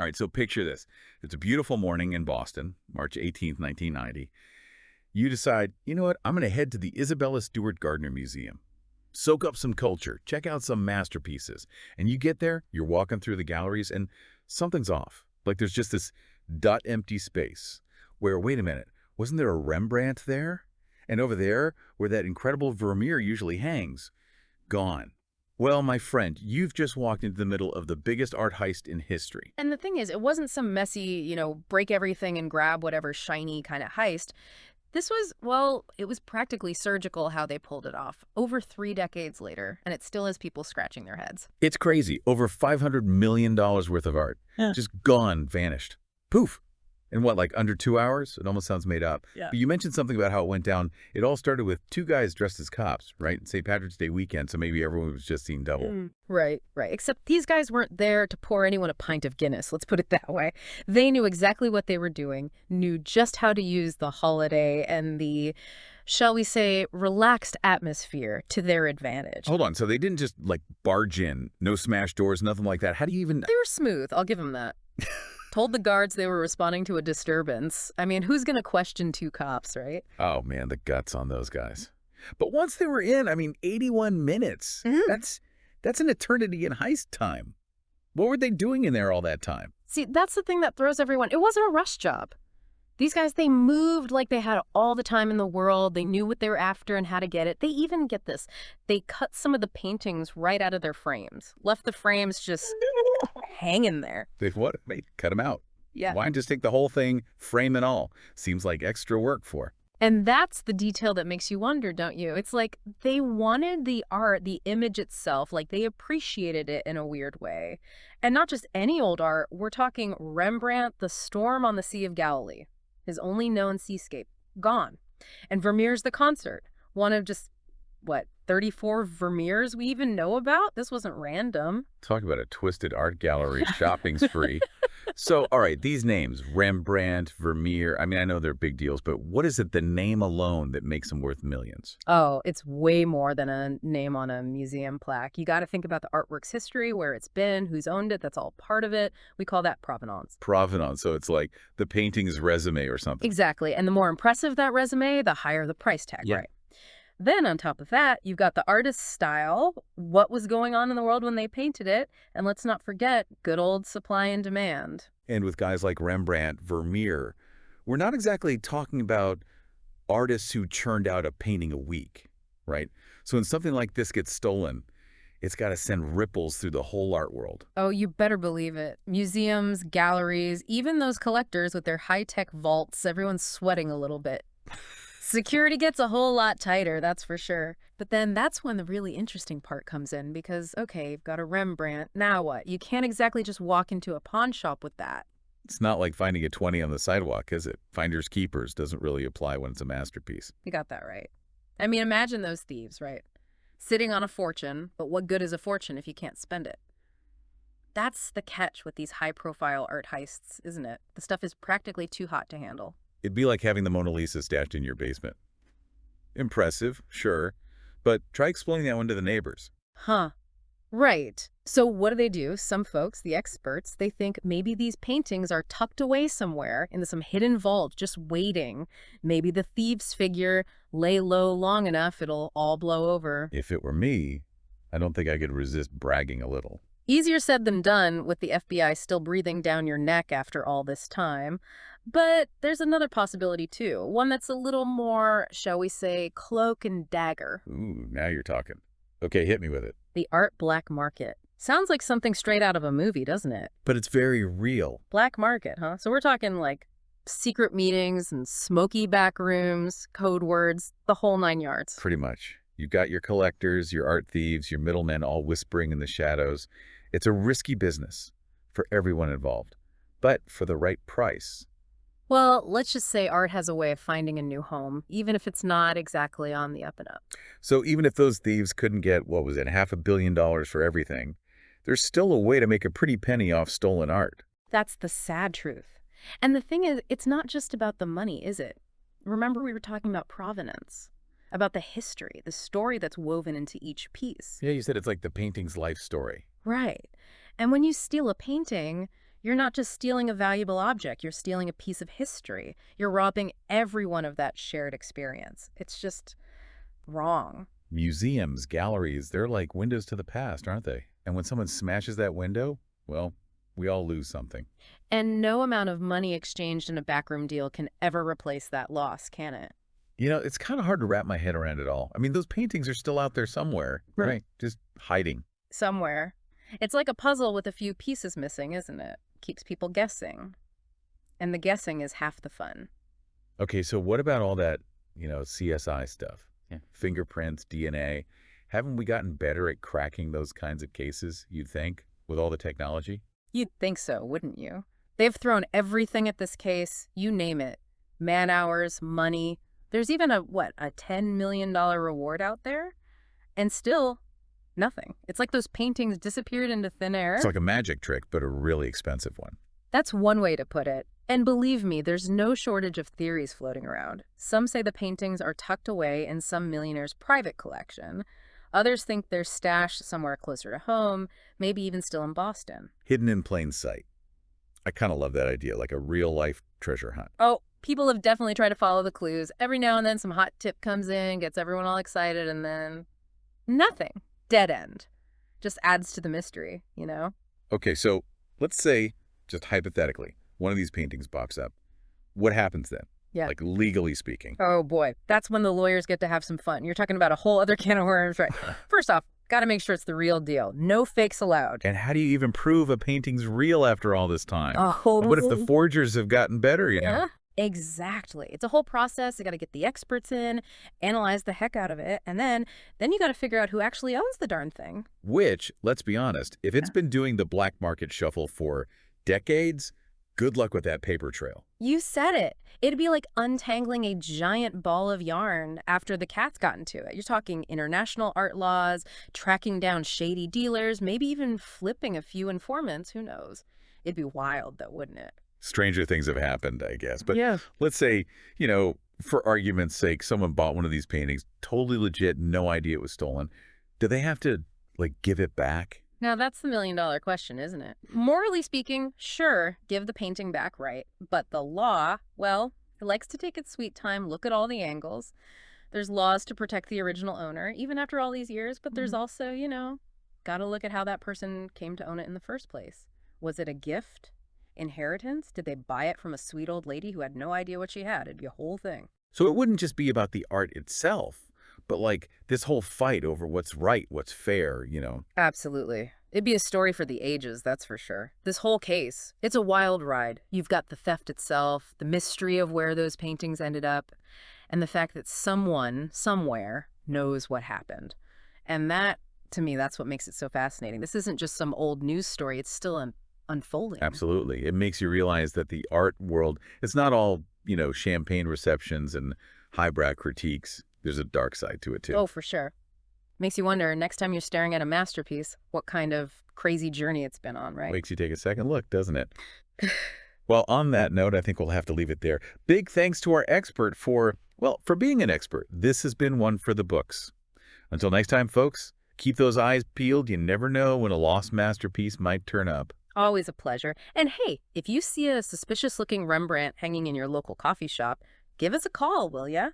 All right, so picture this. It's a beautiful morning in Boston, March 18th, 1990. You decide, you know what, I'm going to head to the Isabella Stewart Gardner Museum. Soak up some culture, check out some masterpieces. And you get there, you're walking through the galleries, and something's off. Like there's just this empty space where, wait a minute, wasn't there a Rembrandt there? And over there, where that incredible Vermeer usually hangs, gone. Well, my friend, you've just walked into the middle of the biggest art heist in history. And the thing is, it wasn't some messy, break everything and grab whatever shiny kind of heist. This was, well, it was practically surgical how they pulled it off, over 3 decades later, and it still has people scratching their heads. It's crazy. Over $500 million worth of art. Yeah. Just gone, vanished. Poof. In what, like under 2 hours? It almost sounds made up. Yeah. But you mentioned something about how it went down. It all started with 2 guys dressed as cops, right? St. Patrick's Day weekend, so maybe everyone was just seeing double. Right. Except these guys weren't there to pour anyone a pint of Guinness, let's put it that way. They knew exactly what they were doing, knew just how to use the holiday and the, shall we say, relaxed atmosphere to their advantage. Hold on. So they didn't just, like, barge in, no smash doors, nothing like that. How do you even... They were smooth, I'll give them that. Told the guards they were responding to a disturbance. I mean, who's going to question 2 cops, right? Oh, man, the guts on those guys. But once they were in, 81 minutes. That's an eternity in heist time. What were they doing in there all that time? See, that's the thing that throws everyone. It wasn't a rush job. These guys, they moved like they had all the time in the world. They knew what they were after and how to get it. They even, get this, they cut some of the paintings right out of their frames. Left the frames just hanging there. They've what? They cut them out. Yeah. Why not just take the whole thing, frame and all? Seems like extra work for. And that's the detail that makes you wonder, don't you? It's like they wanted the art, the image itself, like they appreciated it in a weird way. And not just any old art. We're talking Rembrandt, The Storm on the Sea of Galilee. His only known seascape, gone. And Vermeer's The Concert, one of just, 34 Vermeers we even know about? This wasn't random. Talk about a twisted art gallery shopping spree. So, all right, these names, Rembrandt, Vermeer, I know they're big deals, but what is it, the name alone, that makes them worth millions? Oh, it's way more than a name on a museum plaque. You got to think about the artwork's history, where it's been, who's owned it. That's all part of it. We call that provenance. Provenance, so it's like the painting's resume or something. Exactly. And the more impressive that resume, the higher the price tag, right? Then on top of that, you've got the artist's style, what was going on in the world when they painted it, and let's not forget good old supply and demand. And with guys like Rembrandt, Vermeer, we're not exactly talking about artists who churned out a painting a week, right? So when something like this gets stolen, it's got to send ripples through the whole art world. Oh, you better believe it. Museums, galleries, even those collectors with their high-tech vaults, everyone's sweating a little bit. Security gets a whole lot tighter, that's for sure. But then that's when the really interesting part comes in because, okay, you've got a Rembrandt, now what? You can't exactly just walk into a pawn shop with that. It's not like finding a 20 on the sidewalk, is it? Finders keepers doesn't really apply when it's a masterpiece. You got that right. Imagine those thieves, right? Sitting on a fortune, but what good is a fortune if you can't spend it? That's the catch with these high-profile art heists, isn't it? The stuff is practically too hot to handle. It'd be like having the Mona Lisa stashed in your basement. Impressive, sure, but try explaining that one to the neighbors. Huh. Right. So what do? Some folks, the experts, they think maybe these paintings are tucked away somewhere in some hidden vault, just waiting. Maybe the thieves figure, lay low long enough, it'll all blow over. If it were me, I don't think I could resist bragging a little. Easier said than done with the FBI still breathing down your neck after all this time. But there's another possibility, too. One that's a little more, shall we say, cloak and dagger. Ooh, now you're talking. Okay, hit me with it. The art black market. Sounds like something straight out of a movie, doesn't it? But it's very real. Black market, huh? So we're talking like secret meetings and smoky back rooms, code words, the whole 9 yards. Pretty much. You've got your collectors, your art thieves, your middlemen all whispering in the shadows. It's a risky business for everyone involved, but for the right price. Well, let's just say art has a way of finding a new home, even if it's not exactly on the up and up. So even if those thieves couldn't get, what was it, $500 million for everything, there's still a way to make a pretty penny off stolen art. That's the sad truth. And the thing is, it's not just about the money, is it? Remember we were talking about provenance, about the history, the story that's woven into each piece. Yeah, you said it's like the painting's life story. Right. And when you steal a painting, You're not just stealing a valuable object, you're stealing a piece of history. You're robbing everyone of that shared experience. It's just wrong. Museums, galleries, they're like windows to the past, aren't they? And when someone smashes that window, well, we all lose something. And no amount of money exchanged in a backroom deal can ever replace that loss, can it? It's kind of hard to wrap my head around it all. I mean, those paintings are still out there somewhere, right? Just hiding. Somewhere. It's like a puzzle with a few pieces missing, isn't it? Keeps people guessing. And the guessing is half the fun. Okay, so what about all that, CSI stuff? Yeah. Fingerprints, DNA. Haven't we gotten better at cracking those kinds of cases, you'd think, with all the technology? You'd think so, wouldn't you? They've thrown everything at this case, you name it. Man-hours, money. There's even a $10 million reward out there? And still, nothing. It's like those paintings disappeared into thin air. It's like a magic trick, but a really expensive one. That's one way to put it. And believe me, there's no shortage of theories floating around. Some say the paintings are tucked away in some millionaire's private collection. Others think they're stashed somewhere closer to home, maybe even still in Boston. Hidden in plain sight. I kind of love that idea, like a real-life treasure hunt. Oh, people have definitely tried to follow the clues. Every now and then some hot tip comes in, gets everyone all excited, and then nothing. Dead end. Just adds to the mystery, you know? Okay, so let's say, just hypothetically, one of these paintings pops up. What happens then? Yeah. Like, legally speaking. Oh, boy. That's when the lawyers get to have some fun. You're talking about a whole other can of worms, right? First off, got to make sure it's the real deal. No fakes allowed. And how do you even prove a painting's real after all this time? Oh, What if the forgers have gotten better, Yeah, exactly. It's a whole process. You got to get the experts in, analyze the heck out of it, and then you got to figure out who actually owns the darn thing. Which, let's be honest, if it's been doing the black market shuffle for decades, good luck with that paper trail. You said it. It'd be like untangling a giant ball of yarn after the cat's gotten to it. You're talking international art laws, tracking down shady dealers, maybe even flipping a few informants. Who knows? It'd be wild, though, wouldn't it? Stranger things have happened, I guess. But Yeah. let's say, for argument's sake, someone bought one of these paintings, totally legit, no idea it was stolen. Do they have to, give it back? Now, that's the million-dollar question, isn't it? Morally speaking, sure, give the painting back, right? But the law, well, it likes to take its sweet time, look at all the angles. There's laws to protect the original owner, even after all these years, but there's also, got to look at how that person came to own it in the first place. Was it a gift? Inheritance? Did they buy it from a sweet old lady who had no idea what she had? It'd be a whole thing. So it wouldn't just be about the art itself, but this whole fight over what's right, what's fair, Absolutely. It'd be a story for the ages, that's for sure. This whole case, it's a wild ride. You've got the theft itself, the mystery of where those paintings ended up, and the fact that someone, somewhere, knows what happened. And that, to me, that's what makes it so fascinating. This isn't just some old news story. It's still unfolding. Absolutely. It makes you realize that the art world, it's not all, champagne receptions and highbrow critiques. There's a dark side to it, too. Oh, for sure. Makes you wonder, next time you're staring at a masterpiece, what kind of crazy journey it's been on, right? Makes you take a second look, doesn't it? Well, on that note, I think we'll have to leave it there. Big thanks to our expert for being an expert. This has been one for the books. Until next time, folks, keep those eyes peeled. You never know when a lost masterpiece might turn up. Always a pleasure. And hey, if you see a suspicious-looking Rembrandt hanging in your local coffee shop, give us a call, will ya?